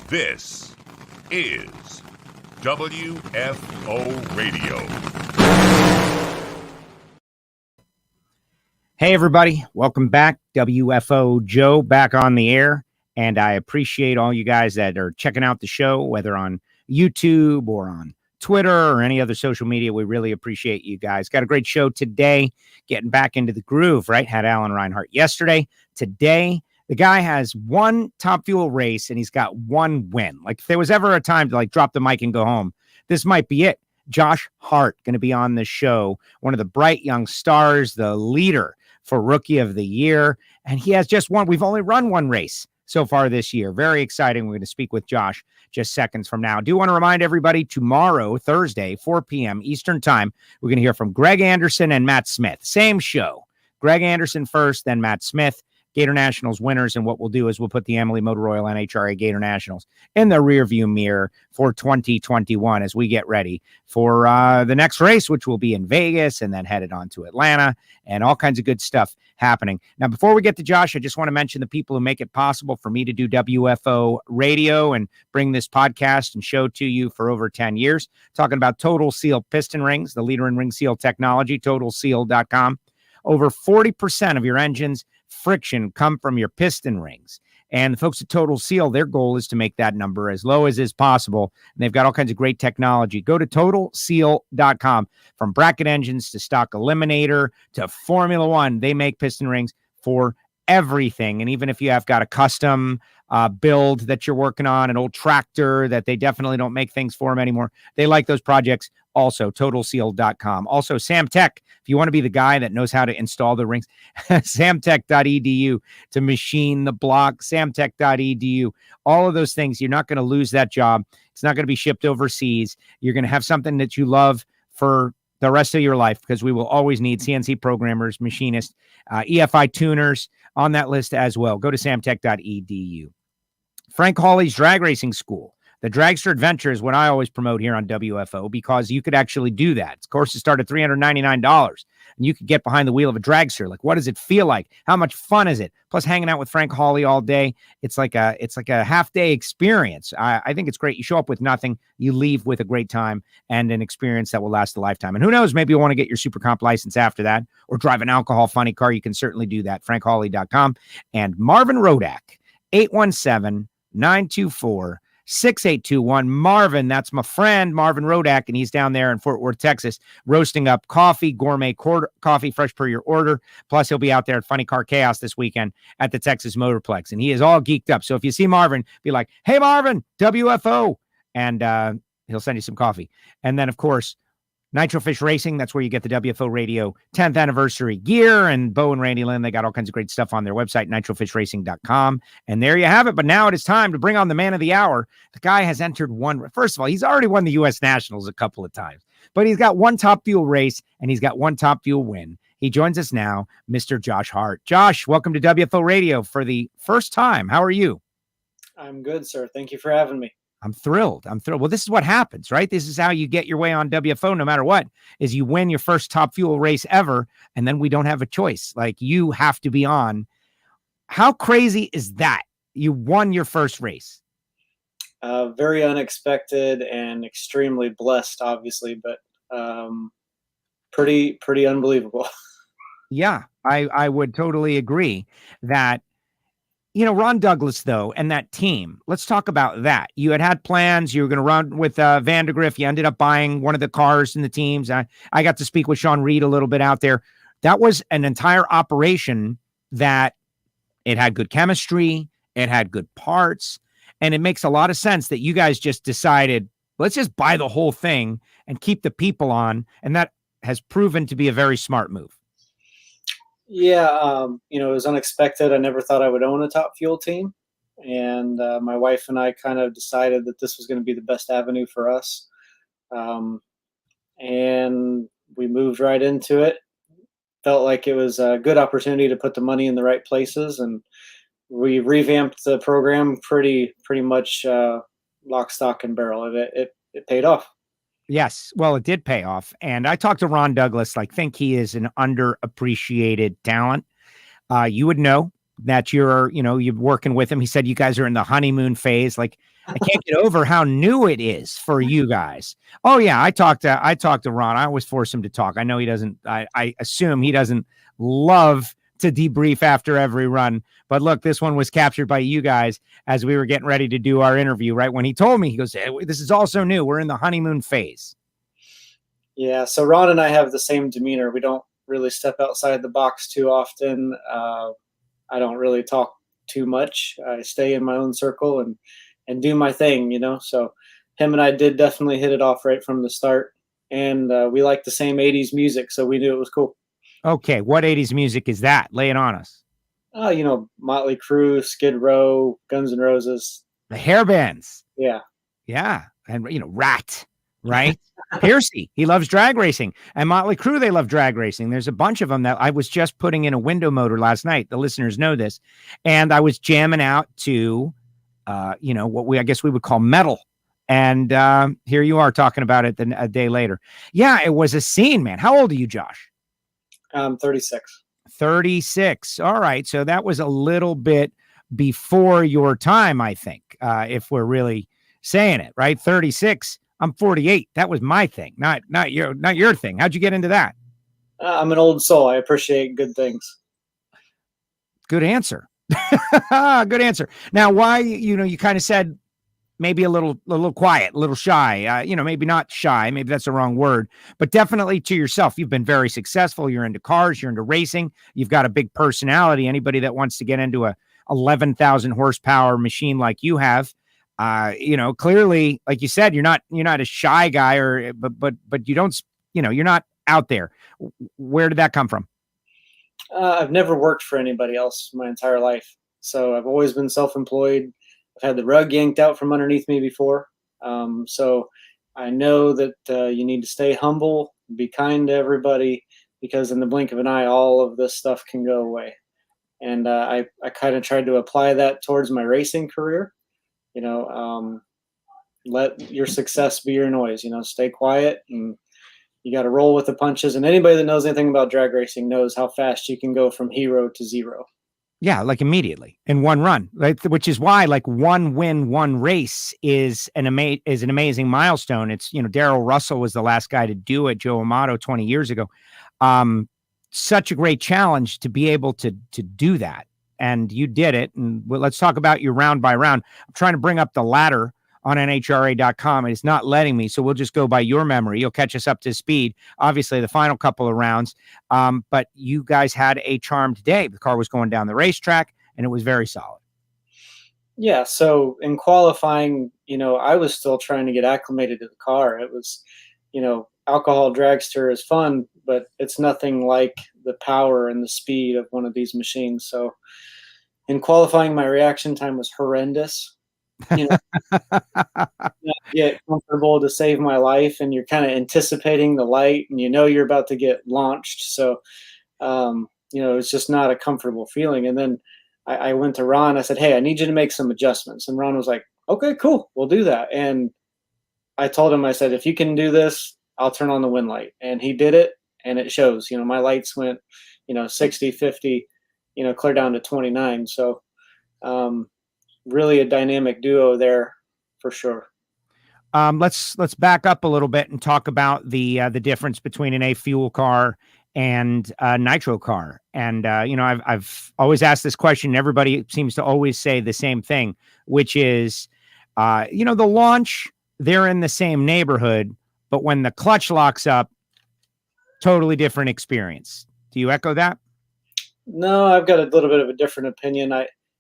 This is WFO Radio. Hey, everybody. Welcome back. WFO Joe back on the air. And I appreciate all you guys that are checking out the show, whether on YouTube or on Twitter or any other social media. We really appreciate you guys. Got a great show today, getting back into the groove, right? Had Alan Reinhart yesterday. Today, the guy has one Top Fuel race and he's got one win. Like if there was ever a time to drop the mic and go home, this might be it. Josh Hart going to be on the show. One of the bright young stars, the leader for Rookie of the Year. And he has just one. We've only run one race so far this year. Very exciting. We're going to speak with Josh just seconds from now. I do want to remind everybody tomorrow, Thursday, 4 p.m. Eastern time, we're going to hear from Greg Anderson and Matt Smith. Same show. Greg Anderson first, then Matt Smith. Gatornationals winners, and what we'll do is we'll put the Amalie Oil NHRA Gatornationals in the rearview mirror for 2021 as we get ready for the next race, which will be in Vegas and then headed on to Atlanta and all kinds of good stuff happening. Now, before we get to Josh, I just want to mention the people who make it possible for me to do WFO radio and bring this podcast and show to you for over 10 years. Talking about Total Seal piston rings, the leader in ring seal technology, totalseal.com. Over 40% of your engine's friction come from your piston rings. And the folks at Total Seal, their goal is to make that number as low as is possible. And they've got all kinds of great technology. Go to totalseal.com. From bracket engines to stock eliminator to Formula One, they make piston rings for everything. And even if you have got a custom build that you're working on, an old tractor that they definitely don't make things for them anymore, they like those projects. Also, totalseal.com. Also, Samtech, if you want to be the guy that knows how to install the rings, samtech.edu to machine the block, samtech.edu. All of those things, you're not going to lose that job. It's not going to be shipped overseas. You're going to have something that you love for the rest of your life, because we will always need CNC programmers, machinists, EFI tuners on that list as well. Go to samtech.edu. Frank Hawley's Drag Racing School. The Dragster Adventure is what I always promote here on WFO, because you could actually do that. Courses start at $399, and you could get behind the wheel of a dragster. Like, what does it feel like? How much fun is it? Plus, hanging out with Frank Hawley all day, it's like a half-day experience. I think it's great. You show up with nothing, you leave with a great time and an experience that will last a lifetime. And who knows, maybe you'll want to get your Super Comp license after that, or drive an alcohol funny car. You can certainly do that. FrankHawley.com. And Marvin Rodak, 817-924 6821. Marvin, that's my friend Marvin Rodak, and he's down there in Fort Worth, Texas, roasting up coffee, gourmet coffee, fresh per your order. Plus, he'll be out there at Funny Car Chaos this weekend at the Texas Motorplex, and he is all geeked up. So if you see Marvin, be like, "Hey, Marvin, WFO," and he'll send you some coffee. And then, of course, Nitro Fish Racing, that's where you get the WFO Radio 10th anniversary gear. And Bo and Randy Lynn, they got all kinds of great stuff on their website, nitrofishracing.com. And there you have it. But now it is time to bring on the man of the hour. The guy has entered one. First of all, he's already won the U.S. Nationals a couple of times, but he's got one Top Fuel race and he's got one Top Fuel win. He joins us now, Mr. Josh Hart. Josh, welcome to WFO Radio for the first time. How are you? I'm good, sir. Thank you for having me. I'm thrilled. Well, this is what happens, right? This is how you get your way on WFO no matter what, is you win your first Top Fuel race ever, and then we don't have a choice. Like, you have to be on. How crazy is that? You won your first race. Very unexpected and extremely blessed, obviously, but pretty unbelievable. Yeah, I would totally agree that. You know, Ron Douglas, though, and that team, let's talk about that. You had plans. You were going to run with Vandergriff. You ended up buying one of the cars in the teams. I got to speak with Sean Reed a little bit out there. That was an entire operation that it had good chemistry. It had good parts. And it makes a lot of sense that you guys just decided, let's just buy the whole thing and keep the people on. And that has proven to be a very smart move. Yeah, it was unexpected. I never thought I would own a Top Fuel team. And my wife and I kind of decided that this was going to be the best avenue for us. And we moved right into it. Felt like it was a good opportunity to put the money in the right places. And we revamped the program pretty much lock, stock, and barrel. It paid off. Yes. Well, it did pay off. And I talked to Ron Douglas, think he is an underappreciated talent. You would know, that you're working with him. He said you guys are in the honeymoon phase. Like, I can't get over how new it is for you guys. Oh yeah, I talked to Ron. I always force him to talk. I know he doesn't. I assume he doesn't love to debrief after every run. But look, this one was captured by you guys as we were getting ready to do our interview. Right when he told me, he goes, hey, "This is all so new. We're in the honeymoon phase." Yeah. So Ron and I have the same demeanor. We don't really step outside the box too often. I don't really talk too much. I stay in my own circle and do my thing, So him and I did definitely hit it off right from the start. And we like the same 80s music, so we knew it was cool. Okay, what 80s music is that? Lay it on us. Motley Crue, Skid Row, Guns N' Roses. The hair bands. Yeah. Yeah. And, Rat, right? Piercy, he loves drag racing. And Motley Crue, they love drag racing. There's a bunch of them that I was just putting in a window motor last night. The listeners know this. And I was jamming out to, what I guess we would call metal. And here you are talking about it a day later. Yeah, it was a scene, man. How old are you, Josh? 36. 36. All right. So that was a little bit before your time, I think, if we're really saying it, right? 36. I'm 48. That was my thing, not your thing. How'd you get into that? I'm an old soul. I appreciate good things. Good answer. Good answer. Now, why, you kind of said maybe a little quiet, a little shy, maybe not shy. Maybe that's the wrong word, but definitely to yourself. You've been very successful. You're into cars. You're into racing. You've got a big personality. Anybody that wants to get into a 11,000 horsepower machine like you have, clearly, like you said, you're not a shy guy but you don't, you're not out there. Where did that come from? I've never worked for anybody else my entire life. So I've always been self-employed. I've had the rug yanked out from underneath me before. So I know that you need to stay humble, be kind to everybody, because in the blink of an eye, all of this stuff can go away. And I kind of tried to apply that towards my racing career. Let your success be your noise, stay quiet, and you got to roll with the punches. And anybody that knows anything about drag racing knows how fast you can go from hero to zero. Yeah, like immediately in one run, which is why like one win, one race is an amazing milestone. It's, Darrell Russell was the last guy to do it, Joe Amato 20 years ago. Such a great challenge to be able to do that. And you did it. And let's talk about your round by round. I'm trying to bring up the ladder on NHRA.com. It's not letting me. So we'll just go by your memory. You'll catch us up to speed. Obviously, the final couple of rounds. But you guys had a charmed day. The car was going down the racetrack, and it was very solid. Yeah. So in qualifying, I was still trying to get acclimated to the car. It was, alcohol dragster is fun, but it's nothing like the power and the speed of one of these machines. So in qualifying, my reaction time was horrendous. Get comfortable to save my life, and you're kind of anticipating the light, and you're about to get launched. So it's just not a comfortable feeling. And then I went to Ron. I said, hey, I need you to make some adjustments. And Ron was like, okay, cool, we'll do that. And I told him, I said, if you can do this, I'll turn on the wind light. And he did it, and it shows. My lights went 60, 50, clear down to 29. So really a dynamic duo there for sure. Let's back up a little bit and talk about the difference between an A fuel car and a nitro car. And I've always asked this question. Everybody seems to always say the same thing, which is the launch, they're in the same neighborhood, but when the clutch locks up, totally different experience. Do you echo that? No, I've got a little bit of a different opinion.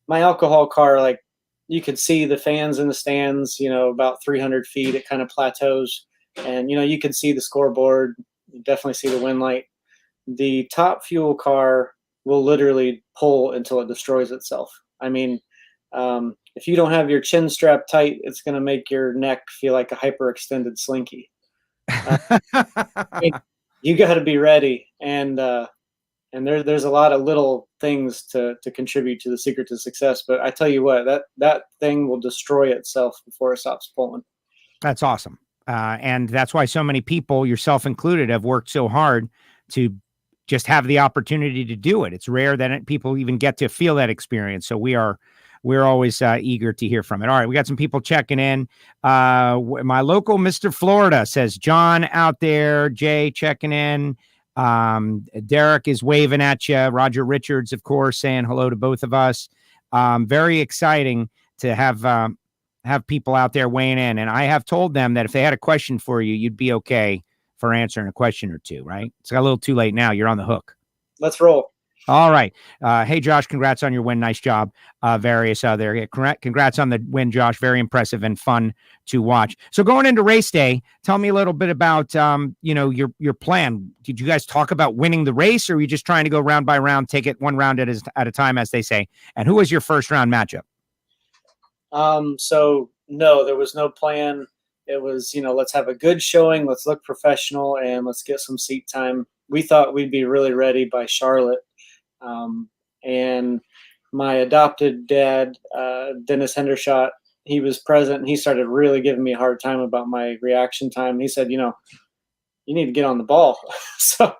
My alcohol car, like, you could see the fans in the stands, about 300 feet, it kind of plateaus. And, you can see the scoreboard, you definitely see the wind light. The top fuel car will literally pull until it destroys itself. I mean, if you don't have your chin strap tight, it's going to make your neck feel like a hyperextended slinky. You got to be ready. And there's a lot of little things to contribute to the secret to success. But I tell you what, that thing will destroy itself before it stops pulling. That's awesome. And that's why so many people, yourself included, have worked so hard to just have the opportunity to do it. It's rare that people even get to feel that experience. So we're always eager to hear from it. All right, we got some people checking in. My local Mr. Florida says, John out there, Jay checking in. Derek is waving at you. Roger Richards, of course, saying hello to both of us. Very exciting to have people out there weighing in. And I have told them that if they had a question for you, you'd be okay for answering a question or two, right? It's a little too late now. You're on the hook. Let's roll. All right. Hey, Josh, congrats on your win. Nice job. Various other. Yeah, congrats on the win, Josh. Very impressive and fun to watch. So going into race day, tell me a little bit about, your plan. Did you guys talk about winning the race, or are you just trying to go round by round, take it one round at a time, as they say? And who was your first round matchup? So no, there was no plan. It was, let's have a good showing. Let's look professional and let's get some seat time. We thought we'd be really ready by Charlotte. And my adopted dad, Dennis Hendershot, he was present, and he started really giving me a hard time about my reaction time. He said, you need to get on the ball. So,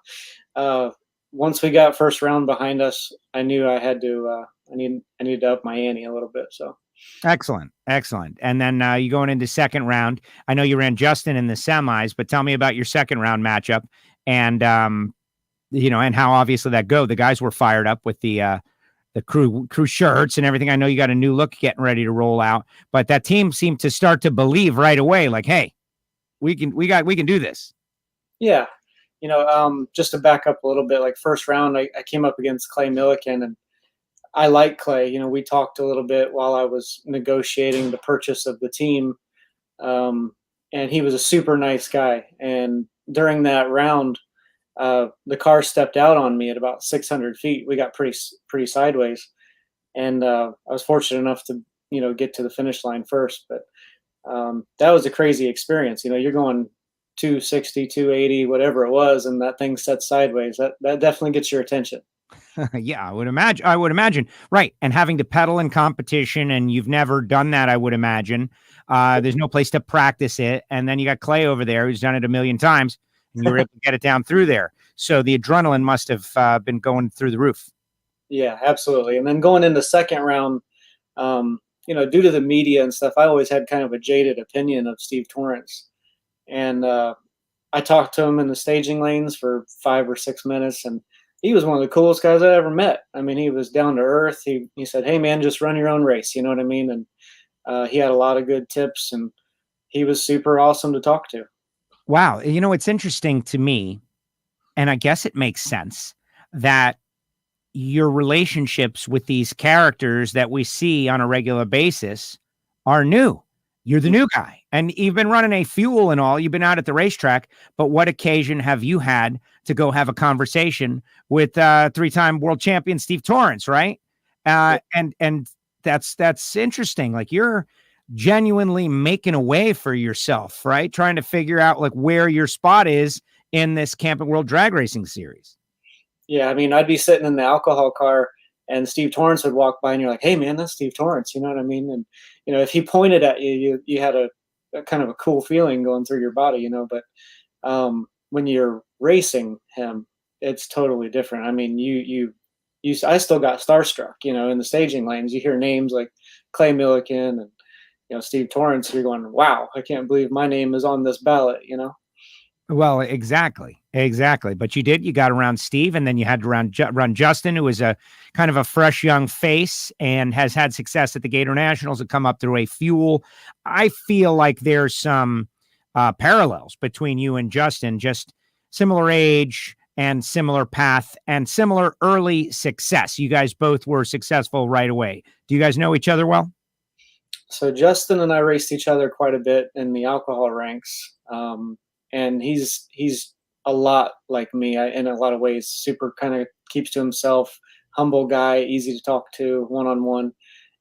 once we got first round behind us, I knew I had to, I needed to up my ante a little bit. So. Excellent. And then you going into second round. I know you ran Justin in the semis, but tell me about your second round matchup and, and how obviously that go. The guys were fired up with the crew shirts and everything. I know you got a new look getting ready to roll out, but that team seemed to start to believe right away, like, hey, we can do this. Yeah. Just to back up a little bit, like first round, I came up against Clay Milliken, and I like Clay. We talked a little bit while I was negotiating the purchase of the team. And he was a super nice guy. And during that round, the car stepped out on me at about 600 feet. We got pretty sideways, and I was fortunate enough to get to the finish line first. But that was a crazy experience. You're going 260, 280, whatever it was, and that thing sets sideways. That definitely gets your attention. Yeah, I would imagine. Right. And having to pedal in competition, and you've never done that, I would imagine. There's no place to practice it. And then you got Clay over there who's done it a million times, and you were able to get it down through there. So the adrenaline must have been going through the roof. Yeah, absolutely. And then going into second round, due to the media and stuff, I always had kind of a jaded opinion of Steve Torrence. And I talked to him in the staging lanes for 5 or 6 minutes, and he was one of the coolest guys I ever met. I mean, he was down to earth. He said, hey, man, just run your own race. You know what I mean? And he had a lot of good tips, and he was super awesome to talk to. Wow. It's interesting to me, and I guess it makes sense, that your relationships with these characters that we see on a regular basis are new. You're the new guy, and you've been running a fuel and all. You've been out at the racetrack, but what occasion have you had to go have a conversation with 3-time world champion Steve Torrence, right? And that's interesting. Like, you're genuinely making a way for yourself, right? Trying to figure out like where your spot is in this Camping World Drag Racing series. Yeah, I mean, I'd be sitting in the alcohol car, and Steve Torrence would walk by, and you're like, hey, man, that's Steve Torrence. You know what I mean? And, if he pointed at you, you had a kind of a cool feeling going through your body, but when you're racing him, it's totally different. I mean, I still got starstruck, in the staging lanes. You hear names like Clay Milliken and, Steve Torrence. You're going, wow, I can't believe my name is on this ballot, Well, exactly. But you got around Steve, and then you had to run Justin, who is a kind of a fresh young face and has had success at the Gatornationals and come up through a fuel. I feel like there's some parallels between you and Justin, just similar age and similar path and similar early success. You guys both were successful right away. Do you guys know each other well? So Justin and I raced each other quite a bit in the alcohol ranks. And he's a lot like me in a lot of ways. Super kind of keeps to himself, humble guy, easy to talk to, one-on-one.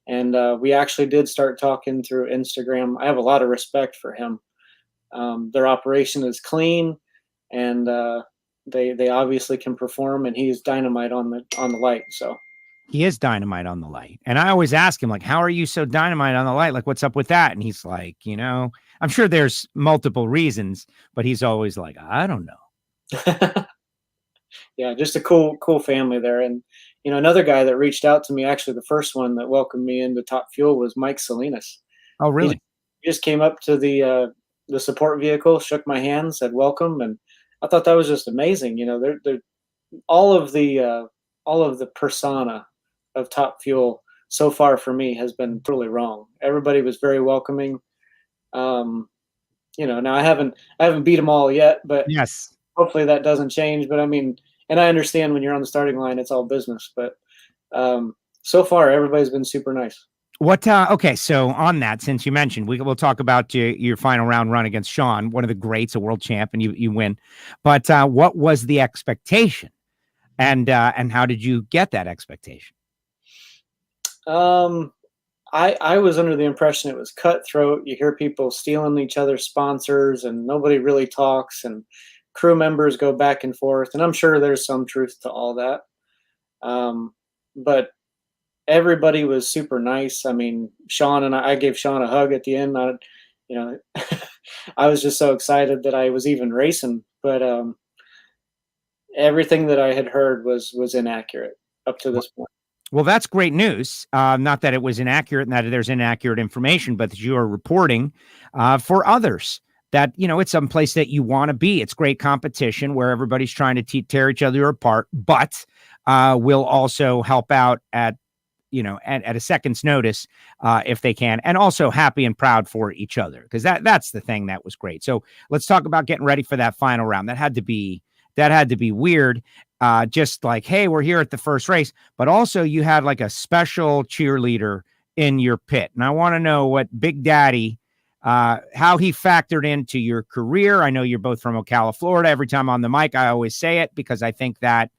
And we actually did start talking through Instagram. I have a lot of respect for him. Their operation is clean, and they obviously can perform. And he's dynamite on the light. So he is dynamite on the light. And I always ask him, like, how are you so dynamite on the light? Like, what's up with that? And he's like, I'm sure there's multiple reasons, but he's always like, I don't know. Yeah, just a cool family there. And another guy that reached out to me, actually the first one that welcomed me into Top Fuel, was Mike Salinas. Oh, He really? just, he just came up to the support vehicle, shook my hand, said welcome, and I thought that was just amazing. They're all of the persona of Top Fuel so far for me has been totally wrong. Everybody was very welcoming. Um, now I haven't beat them all yet, but Yes. hopefully that doesn't change. But I mean, and I understand when you're on the starting line, it's all business. But so far, everybody's been super nice. What? Okay, so on that, since you mentioned, we'll talk about your final round run against Sean, one of the greats, a world champ, and you win. But what was the expectation, and how did you get that expectation? Um, I was under the impression it was cutthroat. You hear people stealing each other's sponsors, and nobody really talks, and crew members go back and forth. And I'm sure there's some truth to all that. But everybody was super nice. I mean, Sean and I gave Sean a hug at the end. You know, I was just so excited that I was even racing. But everything that I had heard was inaccurate up to this point. Well, that's great news. Not that it was inaccurate and that there's inaccurate information, but that you are reporting for others that, it's some place that you want to be. It's great competition where everybody's trying to tear each other apart, but will also help out at a second's notice if they can, and also happy and proud for each other, because that's the thing that was great. So let's talk about getting ready for that final round. That had to be weird. Just like, hey, we're here at the first race, but also you had like a special cheerleader in your pit. And I want to know what Big Daddy, how he factored into your career. I know you're both from Ocala, Florida. Every time on the mic, I always say it because I think that,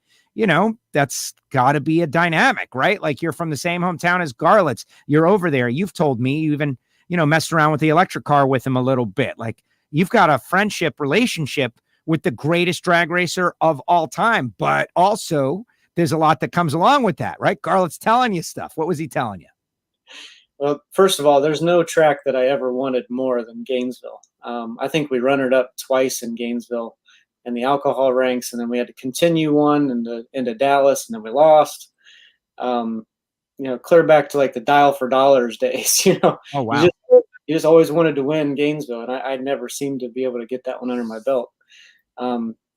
that's got to be a dynamic, right? Like you're from the same hometown as Garlits. You're over there. You've told me you even, messed around with the electric car with him a little bit. Like you've got a friendship relationship with the greatest drag racer of all time, but also there's a lot that comes along with that, right? Garlet's telling you stuff. What was he telling you? Well, first of all, there's no track that I ever wanted more than Gainesville. I think we runnered up twice in Gainesville in the alcohol ranks, and then we had to continue one into Dallas, and then we lost. Clear back to like the Dial for Dollars days. Oh, wow. You just always wanted to win Gainesville, and I never seemed to be able to get that one under my belt.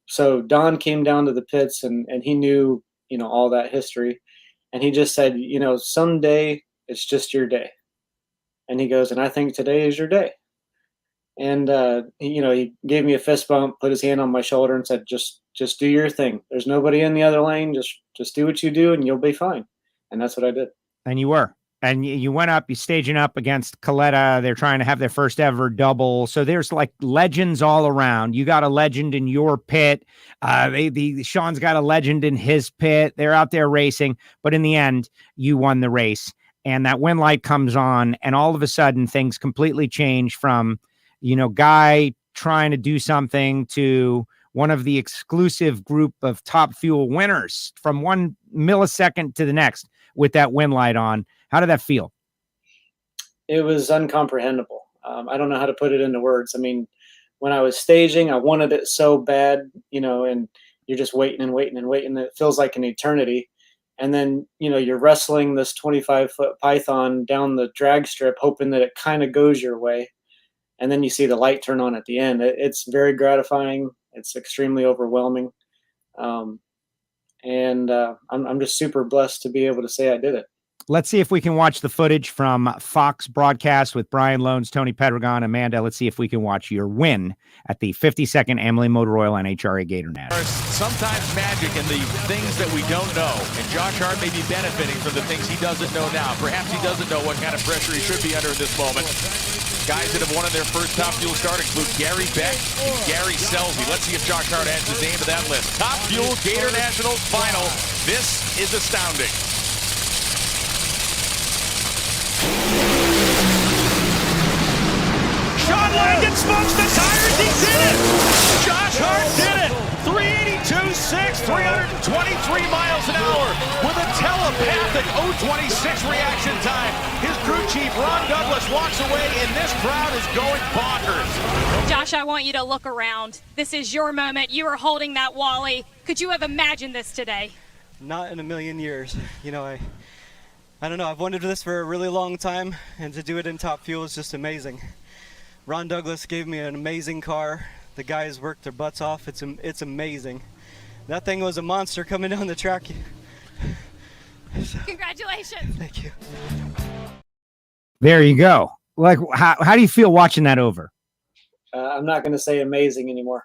So Don came down to the pits and he knew, all that history, and he just said, someday it's just your day. And he goes, and I think today is your day. And, he gave me a fist bump, put his hand on my shoulder and said, just do your thing. There's nobody in the other lane. Just do what you do and you'll be fine. And that's what I did. And you were. And you went up, you staging up against Coletta. They're trying to have their first ever double. So there's like legends all around. You got a legend in your pit. Sean's got a legend in his pit. They're out there racing. But in the end, you won the race. And that win light comes on. And all of a sudden, things completely change from, guy trying to do something to one of the exclusive group of Top Fuel winners from 1 millisecond to the next with that win light on. How did that feel? It was uncomprehendable. I don't know how to put it into words. I mean, when I was staging, I wanted it so bad, and you're just waiting and waiting and waiting. It feels like an eternity. And then, you're wrestling this 25-foot python down the drag strip, hoping that it kind of goes your way. And then you see the light turn on at the end. It's very gratifying. It's extremely overwhelming. And I'm just super blessed to be able to say I did it. Let's see if we can watch the footage from Fox broadcast with Brian Loans, Tony Pedregon, Amanda. Let's see if we can watch your win at the 52nd Amalie Oil NHRA Gatornationals. Sometimes magic in the things that we don't know. And Josh Hart may be benefiting from the things he doesn't know now. Perhaps he doesn't know what kind of pressure he should be under in this moment. Guys that have won in their first Top Fuel start include Gary Beck and Gary Selby. Let's see if Josh Hart adds his name to that list. Top Fuel Gatornationals final. This is astounding. Sean Langan smokes the tires. He did it. Josh Hart did it. 382.6, 323 miles an hour with a telepathic 026 reaction time. His crew chief Chief. Ron Douglas walks away, and this crowd is going bonkers. Josh, I want you to look around. This is your moment. You are holding that Wally. Could you have imagined this today? Not in a million years. You know, I don't know. I've wanted this for a really long time, and to do it in Top Fuel is just amazing. Ron Douglas gave me an amazing car. The guys worked their butts off. It's amazing. That thing was a monster coming down the track. Congratulations. Thank you. There you go. Like, how do you feel watching that over? I'm not going to say amazing anymore.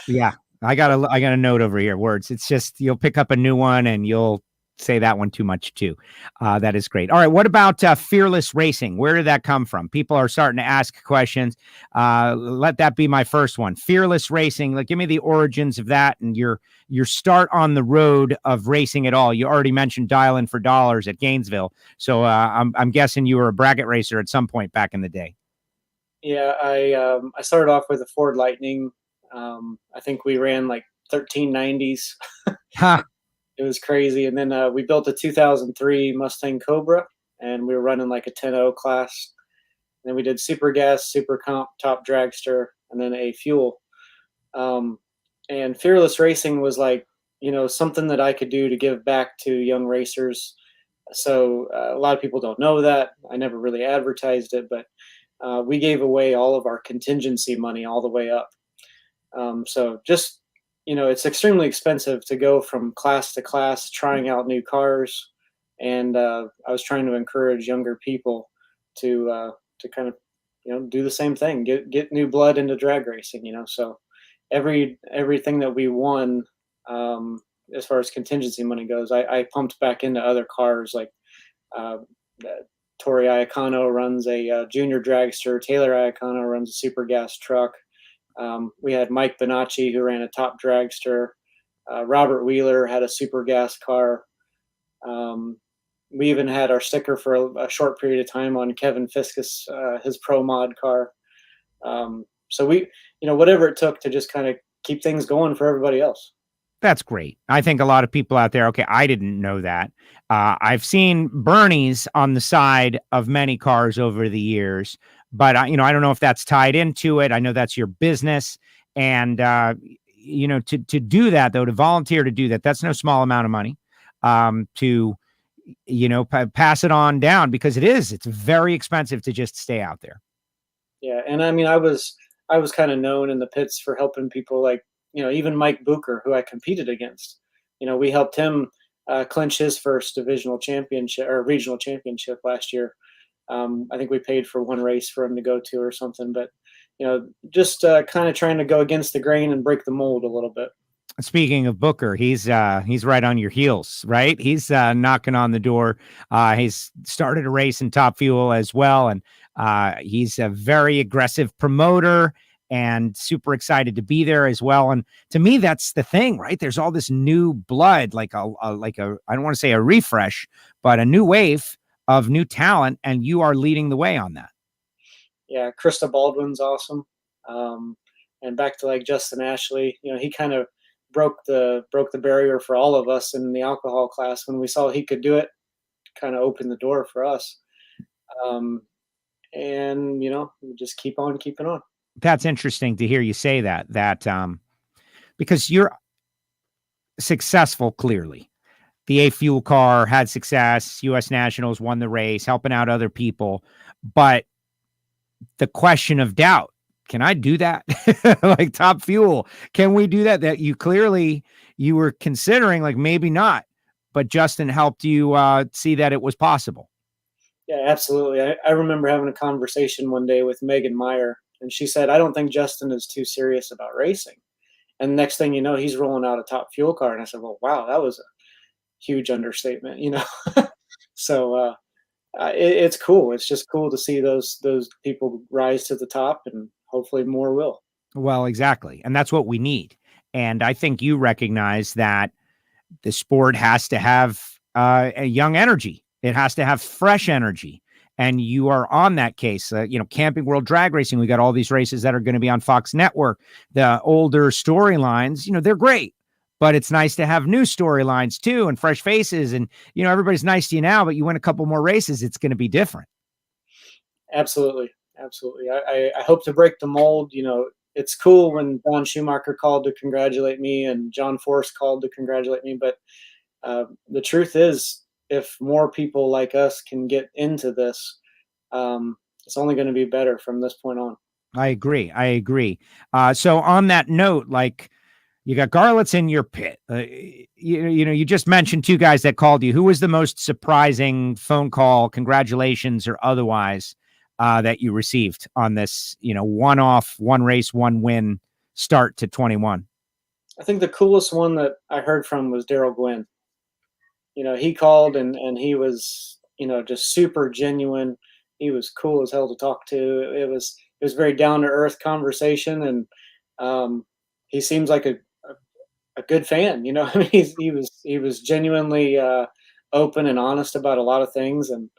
Yeah, I got a note over here. Words. It's just you'll pick up a new one and you'll say that one too much too. That is great. All right. What about Fearless Racing? Where did that come from? People are starting to ask questions. Let that be my first one. Fearless Racing. Like, give me the origins of that and your start on the road of racing at all. You already mentioned Dialing for Dollars at Gainesville. So I'm guessing you were a bracket racer at some point back in the day. Yeah, I started off with a Ford Lightning. I think we ran like 1390s. Huh. It was crazy. And then we built a 2003 Mustang Cobra, and we were running like a 10.0 class. And then we did Super Gas, Super Comp, Top Dragster, and then a Fuel. And Fearless Racing was like, you know, something that I could do to give back to young racers. So a lot of people don't know that. I never really advertised it, but we gave away all of our contingency money all the way up. So just, you know, it's extremely expensive to go from class to class, trying out new cars. And I was trying to encourage younger people to kind of, you know, do the same thing, get new blood into drag racing, you know. So everything that we won, as far as contingency money goes, I pumped back into other cars. Like Tori Iacano runs a junior dragster. Taylor Iacano runs a super gas truck. We had Mike Bonacci, who ran a top dragster. Robert Wheeler had a super gas car. We even had our sticker for a short period of time on Kevin Fiskus, his Pro Mod car. So we, you know, whatever it took to just kind of keep things going for everybody else. That's great. I think a lot of people out there, okay, I didn't know that. I've seen Bernie's on the side of many cars over the years, but I don't know if that's tied into it. I know that's your business. And, to do that, though, to volunteer to do that, that's no small amount of money to, pass it on down, because it's very expensive to just stay out there. Yeah. And I mean, I was kind of known in the pits for helping people like, even Mike Bucher, who I competed against. We helped him clinch his first divisional championship or regional championship last year. I think we paid for one race for him to go to or something, but just kind of trying to go against the grain and break the mold a little bit. Speaking of Booker, he's right on your heels, right? He's knocking on the door. He's started a race in Top Fuel as well, and he's a very aggressive promoter and super excited to be there as well. And to me, that's the thing, right? There's all this new blood, like a I don't want to say a refresh, but a new wave of new talent, and you are leading the way on that. Yeah, Krista Baldwin's awesome. And back to like Justin Ashley, he kind of broke the barrier for all of us in the alcohol class. When we saw he could do it, kind of opened the door for us. And we just keep on keeping on. That's interesting to hear you say that because you're successful. Clearly the A Fuel car had success. US Nationals won the race, helping out other people. But the question of doubt, can I do that? Like Top Fuel, can we do that? That you were considering, like maybe not, but Justin helped you see that it was possible. Yeah, absolutely. I remember having a conversation one day with Megan Meyer, and she said, I don't think Justin is too serious about racing. And next thing you know, he's rolling out a Top Fuel car. And I said, well, wow, that was a huge understatement, So it's cool. It's just cool to see those people rise to the top, and hopefully more will. Well, exactly. And that's what we need. And I think you recognize that the sport has to have a young energy. It has to have fresh energy. And you are on that case. Camping World Drag Racing, we got all these races that are going to be on Fox Network. The older storylines, they're great, but it's nice to have new storylines too, and fresh faces. And, everybody's nice to you now, but you win a couple more races, it's going to be different. Absolutely. Absolutely. I hope to break the mold. It's cool when Don Schumacher called to congratulate me and John Force called to congratulate me. But the truth is, if more people like us can get into this, it's only going to be better from this point on. I agree. I agree. So on that note, like, you got Garlits in your pit. You just mentioned two guys that called you. Who was the most surprising phone call, congratulations or otherwise, that you received on this, one-off, one race, one win start to 21? I think the coolest one that I heard from was Daryl Gwynn. He called and he was, just super genuine. He was cool as hell to talk to. It was very down to earth conversation, and he seems like a good fan. I mean, he was genuinely open and honest about a lot of things, and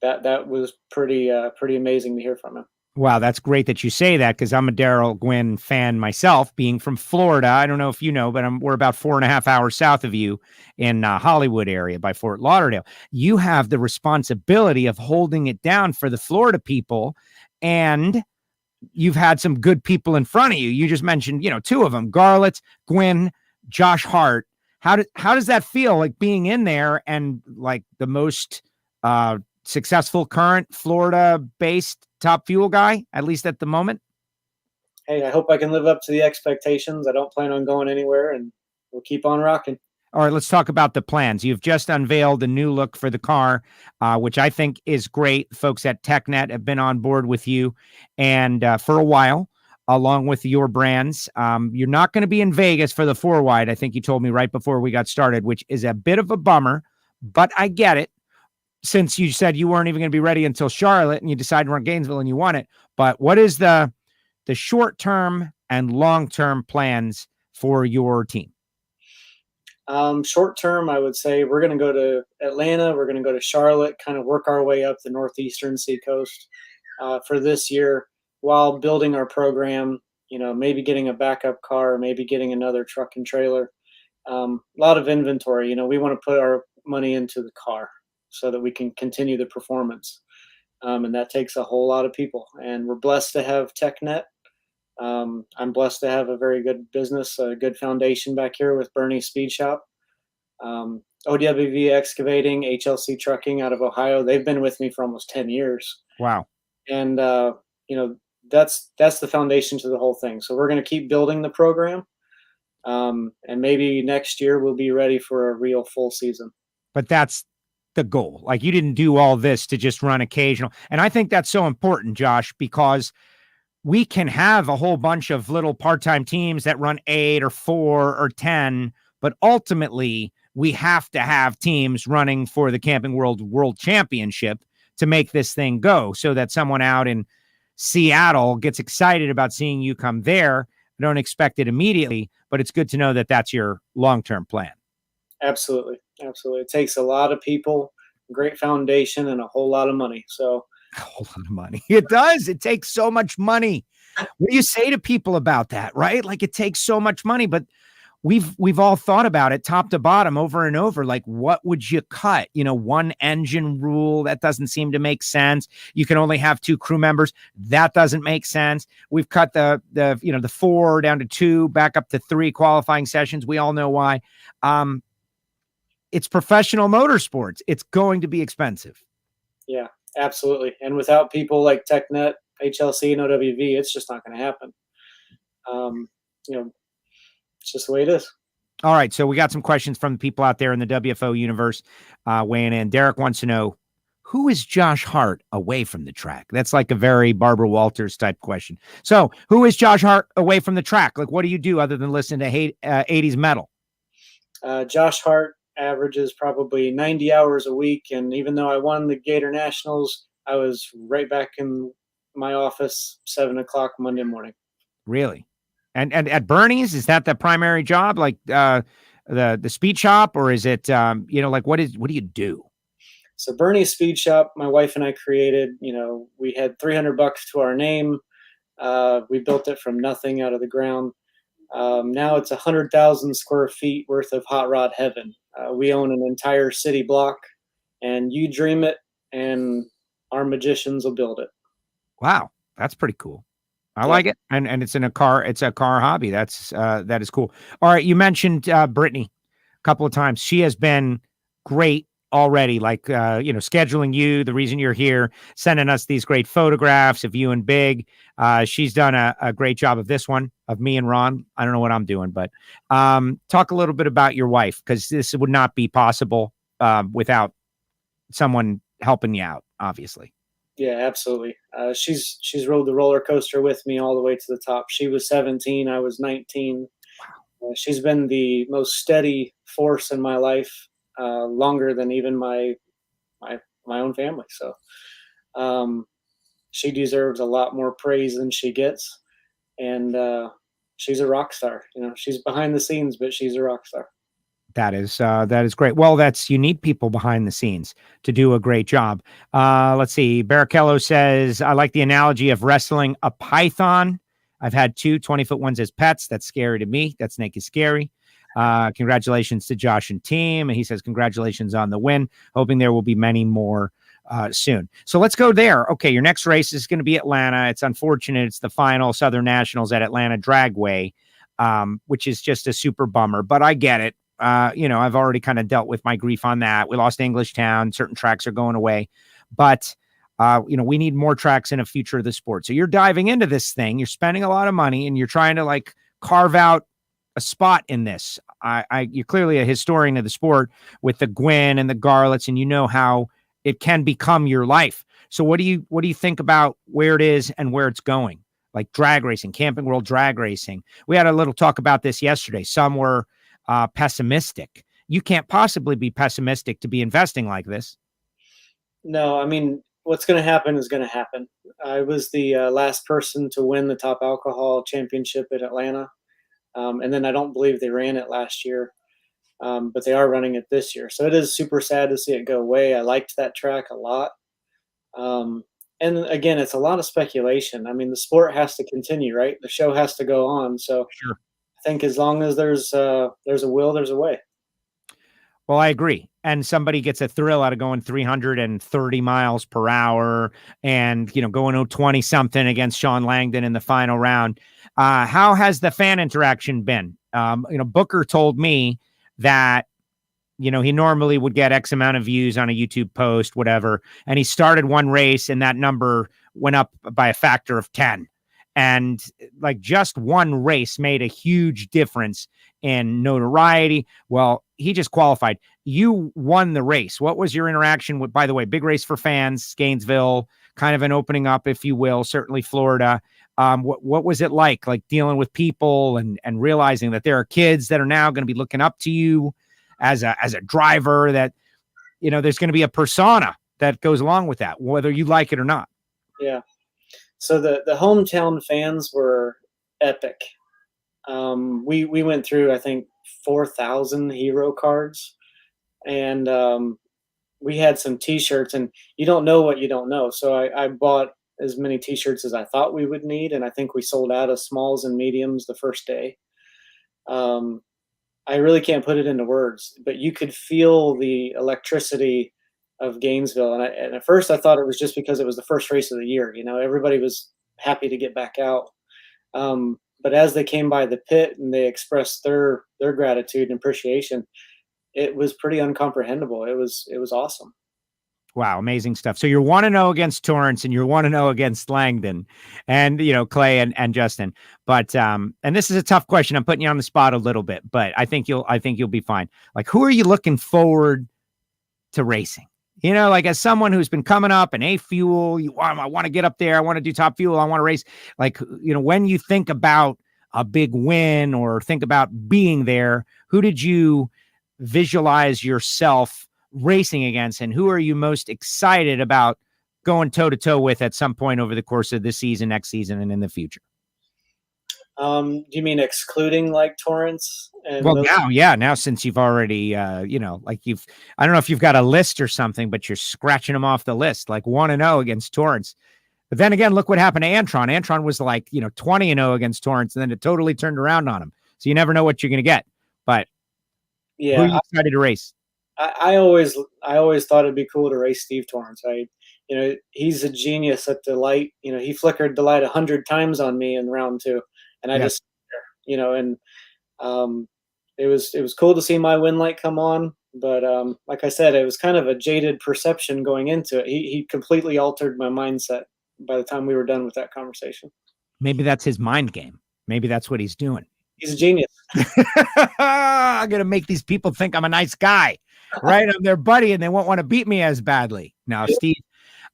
that was pretty amazing to hear from him. Wow, that's great that you say that, because I'm a Daryl Gwynn fan myself, being from Florida. I don't know if you know, but we're about 4.5 hours south of you in Hollywood area by Fort Lauderdale. You have the responsibility of holding it down for the Florida people, and you've had some good people in front of you. You just mentioned, two of them, Garlits, Gwynn, Josh Hart. How does that feel, like being in there and like the most successful current Florida-based top fuel guy, at least at the moment? Hey, I hope I can live up to the expectations. I don't plan on going anywhere, and we'll keep on rocking. All right, let's talk about the plans. You've just unveiled a new look for the car, which I think is great. Folks at TechNet have been on board with you and for a while, along with your brands. You're not going to be in Vegas for the 4-wide, I think you told me right before we got started, which is a bit of a bummer, but I get it, since you said you weren't even going to be ready until Charlotte and you decided to run Gainesville and you won it. But what is the short-term and long-term plans for your team? Short term, I would say we're going to go to Atlanta. We're going to go to Charlotte, kind of work our way up the northeastern seacoast for this year while building our program. Maybe getting a backup car, maybe getting another truck and trailer. A lot of inventory. We want to put our money into the car so that we can continue the performance. And that takes a whole lot of people. And we're blessed to have TechNet. I'm blessed to have a very good business, a good foundation back here with Bernie's Speed Shop. OWV Excavating, HLC Trucking out of Ohio. They've been with me for almost 10 years. Wow. And, that's the foundation to the whole thing. So we're going to keep building the program. And maybe next year we'll be ready for a real full season. But that's the goal. Like, you didn't do all this to just run occasional. And I think that's so important, Josh, because we can have a whole bunch of little part-time teams that run 8 or 4 or 10, but ultimately we have to have teams running for the Camping World Championship to make this thing go, so that someone out in Seattle gets excited about seeing you come there. I don't expect it immediately, but it's good to know that that's your long-term plan. Absolutely. Absolutely. It takes a lot of people, great foundation, and a whole lot of money. So a whole lot of money. It does. It takes so much money. What do you say to people about that, right? Like, it takes so much money, but we've all thought about it top to bottom over and over. Like, what would you cut? One engine rule, that doesn't seem to make sense. You can only have 2 crew members. That doesn't make sense. We've cut the 4 down to 2, back up to 3 qualifying sessions. We all know why. It's professional motorsports. It's going to be expensive. Yeah, absolutely. And without people like TechNet, HLC, and OWV, it's just not going to happen. It's just the way it is. All right. So we got some questions from the people out there in the WFO universe weighing in. Derek wants to know, who is Josh Hart away from the track? That's like a very Barbara Walters type question. So who is Josh Hart away from the track? Like, what do you do other than listen to 80s metal? Josh Hart averages probably 90 hours a week. And even though I won the Gatornationals, I was right back in my office 7 o'clock Monday morning. Really? And at Bernie's, is that the primary job? Like the speed shop, or is it, like, what do you do? So Bernie's Speed Shop, my wife and I created, we had $300 to our name. We built it from nothing out of the ground. Now it's 100,000 square feet worth of hot rod heaven. We own an entire city block, and you dream it and our magicians will build it. Wow, that's pretty cool. I Yeah. like it, and it's in a car. It's a car hobby. That is cool. All right, you mentioned Brittany a couple of times. She has been great already. Like scheduling you, the reason you're here, sending us these great photographs of you and Big. She's done a great job of this one of me and Ron. I don't know what I'm doing, but talk a little bit about your wife, because this would not be possible without someone helping you out, obviously. Yeah, absolutely. She's rode the roller coaster with me all the way to the top. She was 17, I was 19. She's been the most steady force in my life, longer than even my own family. So she deserves a lot more praise than she gets, and she's a rock star. She's behind the scenes, but she's a rock star. That is great. Well, you need people behind the scenes to do a great job. Let's see. Barrichello says, I like the analogy of wrestling a python. I've had 2 20-foot ones as pets. That's scary to me. That snake is scary. Congratulations to Josh and team. And he says, congratulations on the win. Hoping there will be many more soon. So let's go there. Okay. Your next race is going to be Atlanta. It's unfortunate. It's the final Southern Nationals at Atlanta Dragway, which is just a super bummer, but I get it. I've already kind of dealt with my grief on that. We lost Englishtown. Certain tracks are going away, but we need more tracks in a future of the sport. So you're diving into this thing, you're spending a lot of money, and you're trying to carve out a spot in this. You're clearly a historian of the sport with the Gwyn and the Garlets, and you know how it can become your life. So what do you think about where it is and where it's going? Like drag racing, Camping World drag racing. We had a little talk about this yesterday. Some were pessimistic. You can't possibly be pessimistic to be investing like this. No, I mean, what's going to happen is going to happen. I was the last person to win the top alcohol championship at Atlanta. And then I don't believe they ran it last year, but they are running it this year. So it is super sad to see it go away. I liked that track a lot. And again, it's a lot of speculation. I mean, the sport has to continue, right? The show has to go on. So sure. I think as long as there's a will, there's a way. Well, I agree. And somebody gets a thrill out of going 330 miles per hour and, going 20 something against Sean Langdon in the final round. How has the fan interaction been? Booker told me that, he normally would get X amount of views on a YouTube post, whatever. And he started one race and that number went up by a factor of 10. And just one race made a huge difference in notoriety. Well, he just qualified. You won the race. What was your interaction with, by the way, big race for fans, Gainesville, kind of an opening up, if you will, certainly Florida. What was it like dealing with people and realizing that there are kids that are now going to be looking up to you as a driver, that, there's going to be a persona that goes along with that, whether you like it or not. Yeah. So the hometown fans were epic. We went through, I think, 4,000 hero cards, and we had some T-shirts, and you don't know what you don't know. So I bought as many T-shirts as I thought we would need, and I think we sold out of smalls and mediums the first day. I really can't put it into words, but you could feel the electricity of Gainesville. And at first I thought it was just because it was the first race of the year. Everybody was happy to get back out. But as they came by the pit and they expressed their gratitude and appreciation, it was pretty uncomprehendable. It was awesome. Wow. Amazing stuff. So you're 1-0 against Torrance and you're 1-0 against Langdon and, Clay and Justin. But, and this is a tough question. I'm putting you on the spot a little bit, but I think you'll be fine. Who are you looking forward to racing? As someone who's been coming up in A Fuel, I want to get up there. I want to do Top Fuel. I want to race. When you think about a big win or think about being there, who did you visualize yourself racing against, and who are you most excited about going toe to toe with at some point over the course of this season, next season, and in the future? Do you mean excluding Torrance? Well, now since you've already, I don't know if you've got a list or something, but you're scratching them off the list, 1-0 against Torrance. But then again, look what happened to Antron. Antron was 20-0 against Torrance, and then it totally turned around on him. So you never know what you're going to get. But yeah, who are you excited to race? I always thought it'd be cool to race Steve Torrance. he's a genius at the light. He flickered the light 100 times on me in round 2, and I just, and it was cool to see my win light come on. But like I said, it was kind of a jaded perception going into it. He completely altered my mindset by the time we were done with that conversation. Maybe that's his mind game. Maybe that's what he's doing. He's a genius. I'm going to make these people think I'm a nice guy, right? I'm their buddy and they won't want to beat me as badly. Now, Steve,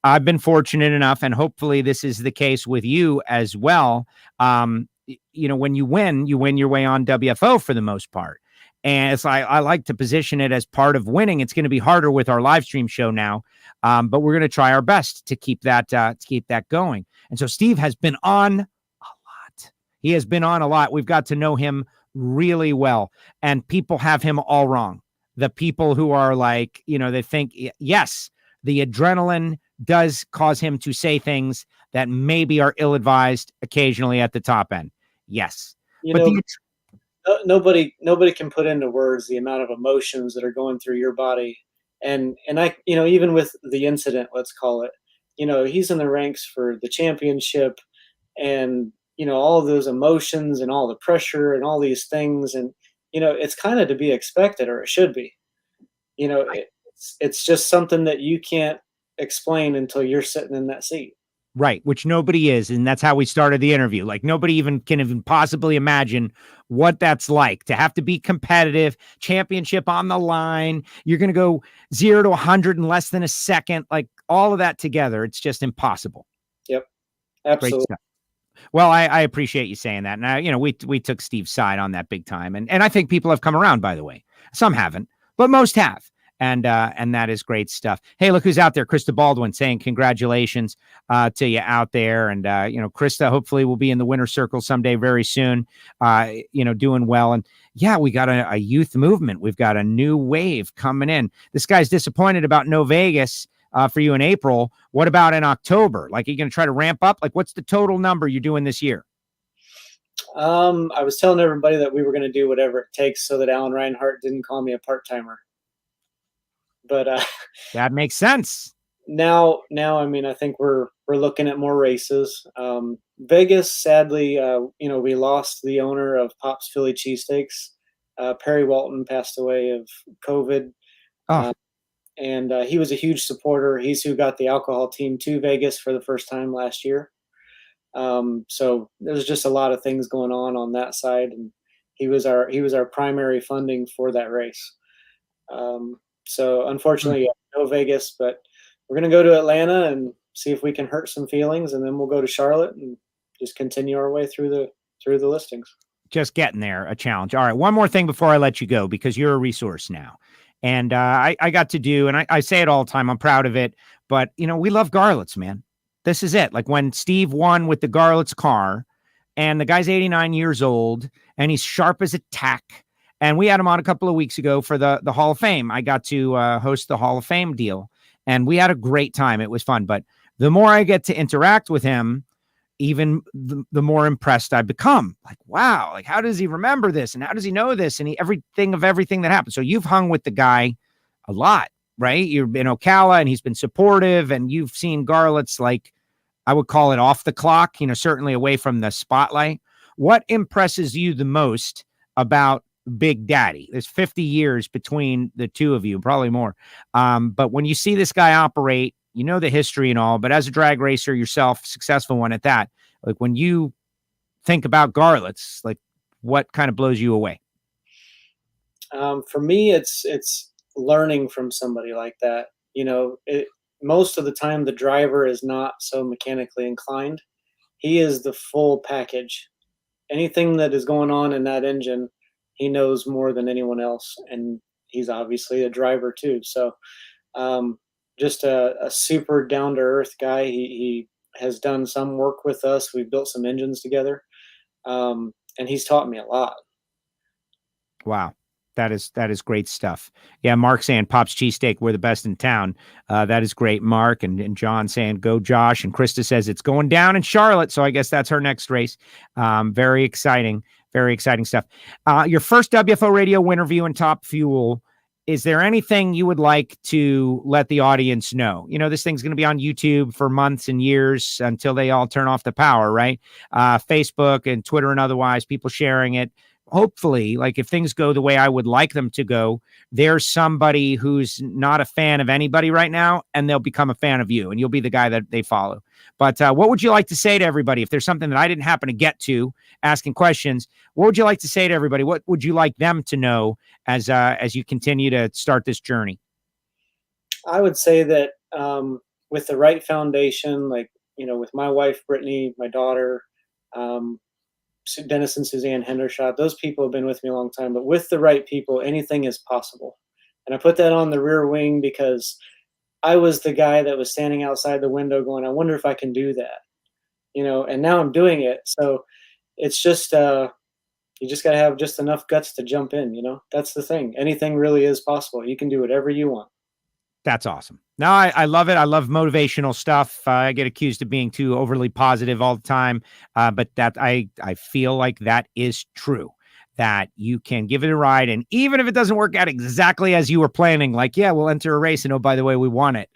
I've been fortunate enough, and hopefully this is the case with you as well. When you win your way on WFO for the most part. And it's I like to position it as part of winning. It's going to be harder with our live stream show now, but we're going to try our best to keep that going. And so Steve has been on a lot. He has been on a lot. We've got to know him really well, and people have him all wrong. The people who are like, they think, yes, the adrenaline does cause him to say things that maybe are ill-advised occasionally at the top end. Yes. Nobody can put into words the amount of emotions that are going through your body. And I, even with the incident, let's call it, he's in the ranks for the championship, and, all of those emotions and all the pressure and all these things. And, it's kind of to be expected, or it should be, it's just something that you can't explain until you're sitting in that seat. Right, which nobody is, and that's how we started the interview. Like, nobody can possibly imagine what that's like to have to be competitive, championship on the line. You're going to go 0 to 100 in less than a second, like all of that together. It's just impossible. Yep, absolutely. Great stuff. Well, I appreciate you saying that. And we took Steve's side on that big time, and I think people have come around. By the way, some haven't, but most have. And that is great stuff. Hey, look who's out there. Krista Baldwin saying congratulations to you out there. And, Krista hopefully will be in the winner's circle someday very soon, doing well. And yeah, we got a youth movement. We've got a new wave coming in. This guy's disappointed about No Vegas for you in April. What about in October? Like, are you going to try to ramp up? Like, what's the total number you're doing this year? I was telling everybody that we were going to do whatever it takes so that Alan Reinhart didn't call me a part-timer. But that makes sense. Now, I mean, I think we're looking at more races. Vegas, sadly, we lost the owner of Pop's Philly Cheesesteaks. Perry Walton passed away of COVID. And he was a huge supporter. He's who got the alcohol team to Vegas for the first time last year. So there's just a lot of things going on that side, and he was our primary funding for that race. So unfortunately, no Vegas, but we're going to go to Atlanta and see if we can hurt some feelings, and then we'll go to Charlotte and just continue our way through the listings. Just getting there, a challenge. All right, one more thing before I let you go, because you're a resource now. And I got to do, and I say it all the time, I'm proud of it, but, we love Garlits, man. This is it. Like when Steve won with the Garlits car, and the guy's 89 years old, and he's sharp as a tack. And we had him on a couple of weeks ago for the Hall of Fame. I got to host the Hall of Fame deal, and we had a great time. It was fun. But the more I get to interact with him, even the more impressed I become. Like, wow, like how does he remember this? And how does he know this? And everything that happened. So you've hung with the guy a lot, right? You've been Ocala, and he's been supportive, and you've seen Garlits, like I would call it off the clock, certainly away from the spotlight. What impresses you the most about Big Daddy? There's 50 years between the two of you, probably more. But when you see this guy operate, the history and all, but as a drag racer yourself, successful one at that, like when you think about Garlits, like what kind of blows you away? For me, it's learning from somebody like that. Most of the time the driver is not so mechanically inclined. He is the full package. Anything that is going on in that engine, he knows more than anyone else, and he's obviously a driver too. So just a super down-to-earth guy. He has done some work with us. We've built some engines together, and he's taught me a lot. Wow. That is great stuff. Yeah, Mark saying Pop's Cheesesteak, we're the best in town. That is great, Mark. And John saying go Josh. And Krista says it's going down in Charlotte, so I guess that's her next race. Very exciting stuff. Your first WFO radio winner view in Top Fuel is there anything you would like to let the audience know? You know, this thing's going to be on YouTube for months and years until they all turn off the power, right? Facebook and Twitter and otherwise, people sharing it. Hopefully, like if things go the way I would like them to go, there's somebody who's not a fan of anybody right now, and they'll become a fan of you, and you'll be the guy that they follow. But what would you like to say to everybody? If there's something that I didn't happen to get to asking questions, what would you like to say to everybody? What would you like them to know as you continue to start this journey? I would say that with the right foundation, like, you know, with my wife, Brittany, my daughter, Dennis and Suzanne Hendershot, those people have been with me a long time, but with the right people, anything is possible. And I put that on the rear wing because I was the guy that was standing outside the window going, I wonder if I can do that, you know, and now I'm doing it. So it's just, you just got to have just enough guts to jump in, you know, that's the thing. Anything really is possible. You can do whatever you want. That's awesome. No, I love it. I love motivational stuff. I get accused of being too overly positive all the time. But that I feel like that is true, that you can give it a ride. And even if it doesn't work out exactly as you were planning, like, yeah, we'll enter a race and, oh, by the way, we won it.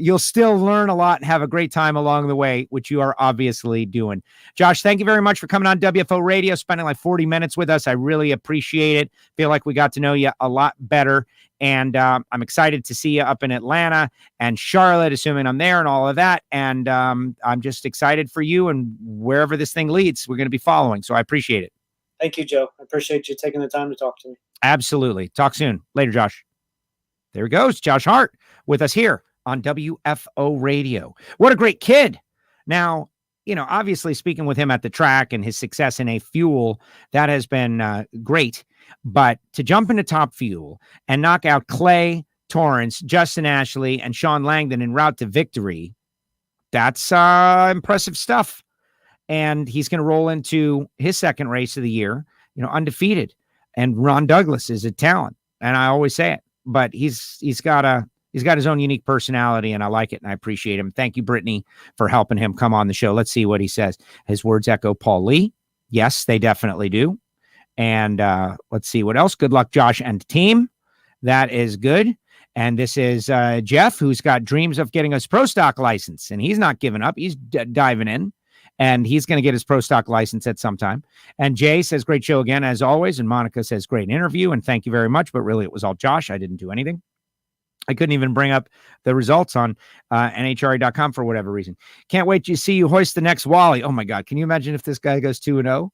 You'll still learn a lot and have a great time along the way, which you are obviously doing. Josh, thank you very much for coming on WFO Radio, spending like 40 minutes with us. I really appreciate it. Feel like we got to know you a lot better. And I'm excited to see you up in Atlanta and Charlotte, assuming I'm there and all of that. And I'm just excited for you, and wherever this thing leads, we're going to be following. So I appreciate it. Thank you, Joe. I appreciate you taking the time to talk to me. Absolutely. Talk soon. Later, Josh. There he goes. Josh Hart with us here on WFO Radio. What a great kid. Now, you know, obviously speaking with him at the track and his success in a fuel, that has been great. But to jump into Top Fuel and knock out Clay Torrance, Justin Ashley, and Sean Langdon en route to victory, that's impressive stuff. And he's going to roll into his second race of the year, you know, undefeated. And Ron Douglas is a talent, and I always say it. But he's got his own unique personality, and I like it, and I appreciate him. Thank you, Brittany, for helping him come on the show. Let's see what he says. His words echo Paul Lee. Yes, they definitely do. And let's see what else. Good luck, Josh and team. That is good. And this is Jeff, who's got dreams of getting his pro stock license, and he's not giving up. He's diving in, and he's going to get his pro stock license at some time. And Jay says, great show again, as always. And Monica says, great interview, and thank you very much. But really, it was all Josh. I didn't do anything. I couldn't even bring up the results on NHRA.com for whatever reason. Can't wait to see you hoist the next Wally. Oh, my God. Can you imagine if this guy goes 2-0?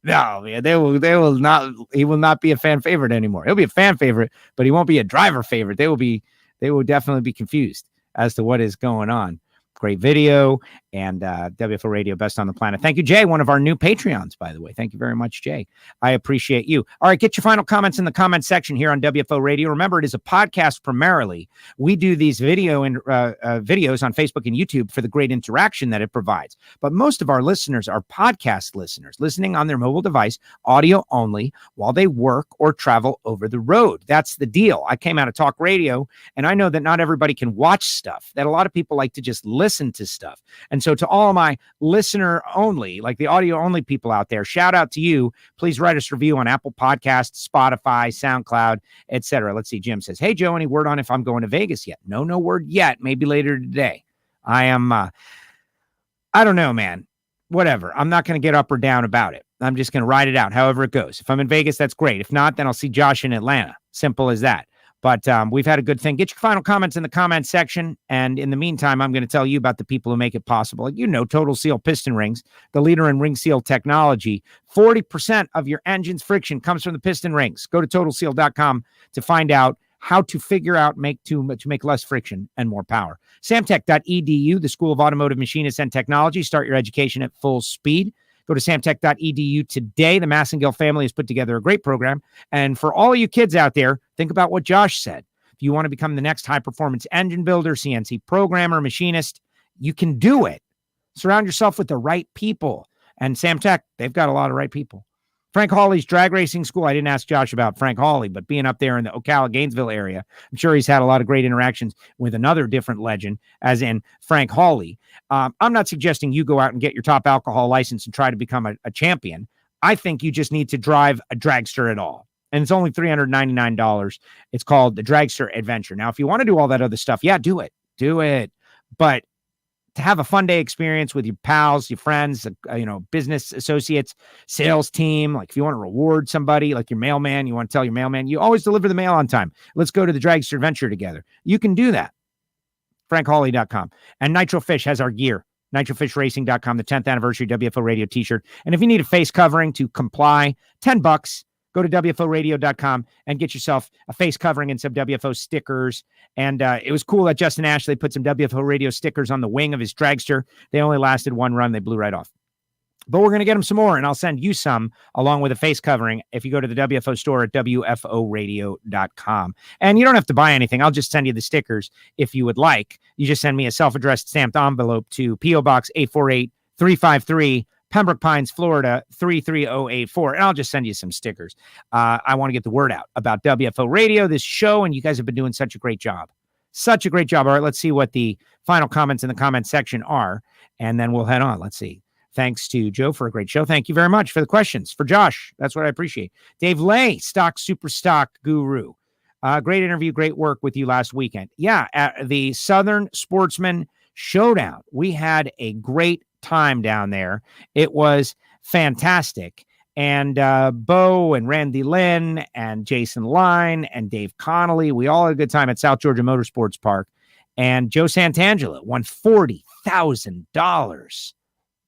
No, man, they will not. He will not be a fan favorite anymore. He'll be a fan favorite, but he won't be a driver favorite. They will definitely be confused as to what is going on. Great video, and WFO Radio, best on the planet. Thank you, Jay, one of our new Patreons, by the way. Thank you very much, Jay. I appreciate you. All right, get your final comments in the comment section here on WFO Radio. Remember, it is a podcast primarily. We do these videos on Facebook and YouTube for the great interaction that it provides. But most of our listeners are podcast listeners, listening on their mobile device, audio only, while they work or travel over the road. That's the deal. I came out of talk radio, and I know that not everybody can watch stuff, that a lot of people like to just listen to stuff. And so to all my listener only, like the audio only people out there, shout out to you. Please write us a review on Apple Podcasts, Spotify, SoundCloud, etc. Let's see. Jim says, hey, Joe, any word on if I'm going to Vegas yet? No word yet. Maybe later today. I am, I don't know, man. Whatever. I'm not going to get up or down about it. I'm just going to ride it out however it goes. If I'm in Vegas, that's great. If not, then I'll see Josh in Atlanta. Simple as that. But we've had a good thing. Get your final comments in the comment section. And in the meantime, I'm going to tell you about the people who make it possible. You know, Total Seal Piston Rings, the leader in ring seal technology. 40% of your engine's friction comes from the piston rings. Go to totalseal.com to find out how to figure out to make less friction and more power. Samtech.edu, the School of Automotive Machinists and Technology. Start your education at full speed. Go to samtech.edu today. The Massengill family has put together a great program. And for all you kids out there, think about what Josh said. If you want to become the next high-performance engine builder, CNC programmer, machinist, you can do it. Surround yourself with the right people. And Samtech, they've got a lot of right people. Frank Hawley's drag racing school. I didn't ask Josh about Frank Hawley, but being up there in the Ocala, Gainesville area, I'm sure he's had a lot of great interactions with another different legend, as in Frank Hawley. I'm not suggesting you go out and get your top alcohol license and try to become a champion. I think you just need to drive a dragster at all. and it's only $399. It's called the Dragster Adventure. Now, if you want to do all that other stuff, yeah, do it. But to have a fun day experience with your pals, your friends, business associates, sales team, like if you want to reward somebody, like your mailman, you want to tell your mailman, you always deliver the mail on time. Let's go to the Dragster Adventure together. You can do that. FrankHawley.com. And Nitro Fish has our gear. NitroFishRacing.com, the 10th anniversary WFO Radio t-shirt. And if you need a face covering to comply, $10. Go to WFOradio.com and get yourself a face covering and some WFO stickers. And it was cool that Justin Ashley put some WFO Radio stickers on the wing of his dragster. They only lasted one run. They blew right off. But we're going to get them some more, and I'll send you some along with a face covering if you go to the WFO store at WFOradio.com. And you don't have to buy anything. I'll just send you the stickers if you would like. You just send me a self-addressed stamped envelope to P.O. Box 848-353, Pembroke Pines, Florida, 33084, and I'll just send you some stickers. I want to get the word out about WFO Radio, this show, and you guys have been doing such a great job. Such a great job. All right, let's see what the final comments in the comment section are, and then we'll head on. Let's see. Thanks to Joe for a great show. Thank you very much for the questions. For Josh, that's what I appreciate. Dave Lay, Super Stock Guru. Great interview, great work with you last weekend. Yeah, at the Southern Sportsman Showdown, we had a great time down there. It was fantastic. And Bo and Randy Lynn and Jason Line and Dave Connolly, we all had a good time at South Georgia Motorsports Park. And Joe Santangelo won $40,000.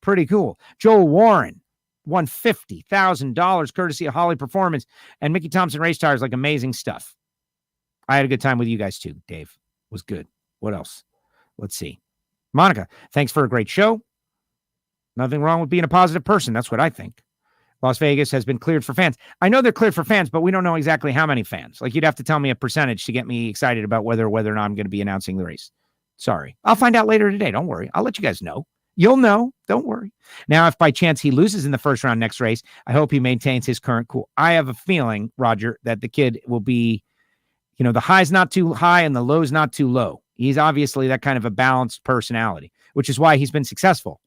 Pretty cool. Joel Warren won $50,000 courtesy of Holly Performance, and Mickey Thompson Race Tires. Like, amazing stuff. I had a good time with you guys too. Dave was good. What else? Let's see. Monica, thanks for a great show. Nothing wrong with being a positive person. That's what I think. Las Vegas has been cleared for fans. I know they're cleared for fans, but we don't know exactly how many fans. Like, you'd have to tell me a percentage to get me excited about whether or not I'm going to be announcing the race. Sorry. I'll find out later today. Don't worry. I'll let you guys know. You'll know. Don't worry. Now, if by chance he loses in the first round next race, I hope he maintains his current cool. I have a feeling, Roger, that the kid will be, the high's not too high and the low's not too low. He's obviously that kind of a balanced personality, which is why he's been successful.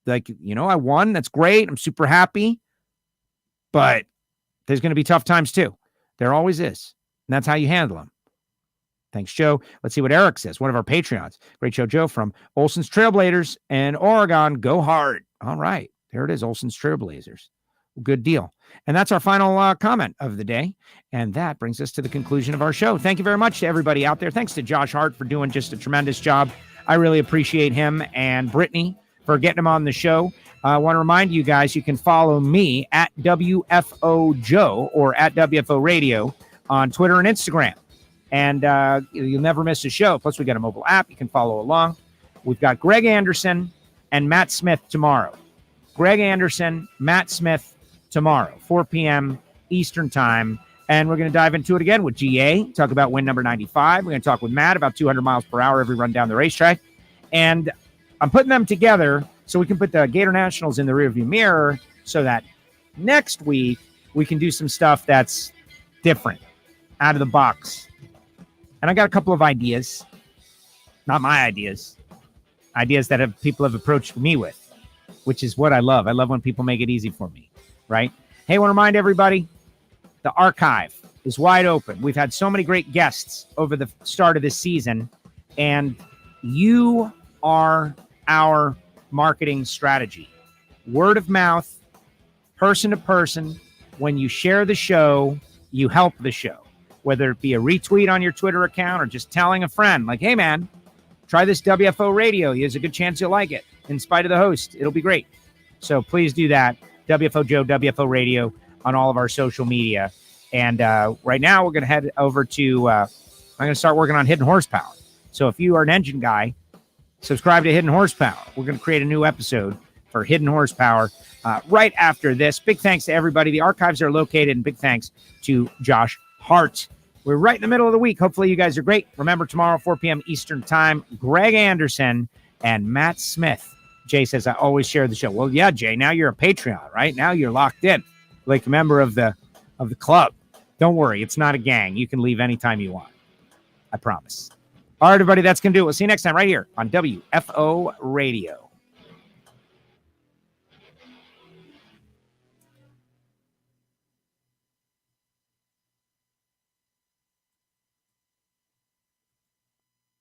Like, I won. That's great. I'm super happy. But there's going to be tough times too. There always is. And that's how you handle them. Thanks, Joe. Let's see what Eric says. One of our Patreons. Great show, Joe, from Olson's Trailblazers and Oregon. Go hard. All right. There it is. Olson's Trailblazers. Good deal. And that's our final comment of the day. And that brings us to the conclusion of our show. Thank you very much to everybody out there. Thanks to Josh Hart for doing just a tremendous job. I really appreciate him, and Brittany for getting him on the show. I want to remind you guys, you can follow me at WFO Joe or at WFO Radio on Twitter and Instagram. And you'll never miss a show. Plus, we got a mobile app. You can follow along. We've got Greg Anderson and Matt Smith tomorrow. Greg Anderson, Matt Smith tomorrow, 4 p.m. Eastern time. And we're going to dive into it again with GA, talk about win number 95. We're going to talk with Matt about 200 miles per hour every run down the racetrack. And I'm putting them together so we can put the Gatornationals in the rearview mirror so that next week we can do some stuff that's different, out of the box. And I got a couple of ideas, not my ideas that people have approached me with, which is what I love. I love when people make it easy for me, right? Hey, I want to remind everybody, the archive is wide open. We've had so many great guests over the start of this season, and you are our marketing strategy. Word of mouth, person to person. When you share the show, you help the show. Whether it be a retweet on your Twitter account or just telling a friend, like, hey, man, try this WFO Radio. There's a good chance you'll like it. In spite of the host, it'll be great. So please do that. WFO Joe, WFO Radio on all of our social media. And right now we're going to head over to, I'm going to start working on Hidden Horsepower. So if you are an engine guy, subscribe to Hidden Horsepower. We're going to create a new episode for Hidden Horsepower right after this. Big thanks to everybody. The archives are located, and big thanks to Josh Hart. We're right in the middle of the week. Hopefully you guys are great. Remember, tomorrow, 4 p.m. Eastern time, Greg Anderson and Matt Smith. Jay says, I always share the show. Well, yeah, Jay, now you're a Patreon, right? Now you're locked in, like a member of the club. Don't worry. It's not a gang. You can leave anytime you want. I promise. All right, everybody, that's going to do it. We'll see you next time right here on WFO Radio.